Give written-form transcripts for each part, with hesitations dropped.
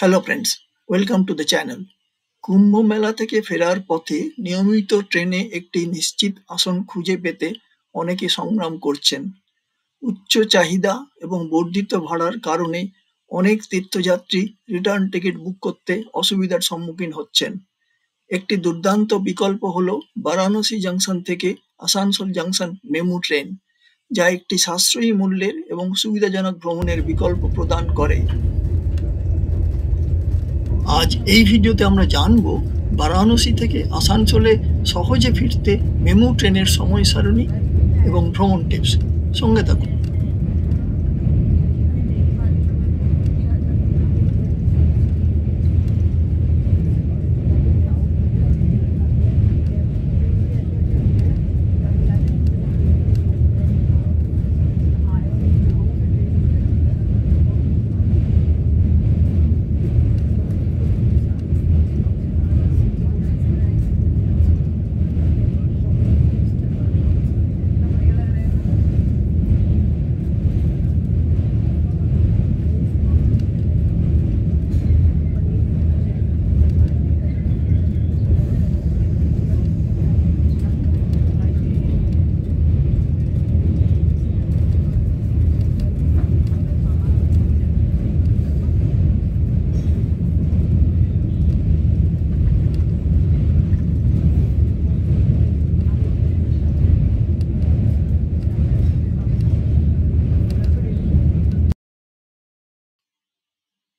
Hello friends, welcome to the channel. Kumbh Mela থেকে ফেরার পথে নিয়মিত ট্রেনে একটি নিশ্চিত আসন খুঁজে পেতে অনেকে সংগ্রাম করছেন। উচ্চ চাহিদা এবং বর্ধিত ভাড়ার কারণে অনেক তীর্থযাত্রী রিটার্ন টিকিট বুক করতে অসুবিধার সম্মুখীন হচ্ছেন। একটি দুর্দান্ত বিকল্প হলো বারাণসী জংশন থেকে আসানসোল জংশন মেমু ট্রেন, যা একটি সাশ্রয়ী মূল্যের এবং সুবিধাজনক ভ্রমণের বিকল্প প্রদান করে। আজ এই ভিডিওতে আমরা জানব বারাণসী থেকে আসানসোলে সহজে ফিরতে মেমু ট্রেনের সময় সারণী এবং ভ্রমণ টিপস। সঙ্গে থাকুন।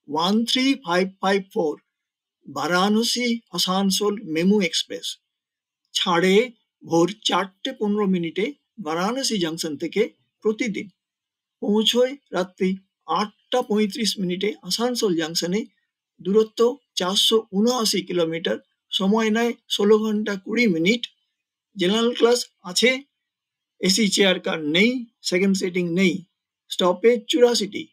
One three five five four Varanasi Asansol MEMU express ছাড়ে ভোর 4:15 বারাণসী জংশন থেকে প্রতিদিন, পৌঁছয় রাত্রি 8:35 আসানসোল জংশনে। দূরত্ব 479 কিলোমিটার, সময় নেয় 16 ঘন্টা 20 মিনিট। জেনারেল ক্লাস আছে, এসি চেয়ার কার নেই, সেকেন্ড সিটিং নেই। স্টপেজ 84টি।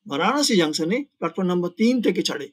বারাণসী জংশনে প্ল্যাটফর্ম নম্বর 3 থেকে ছাড়ে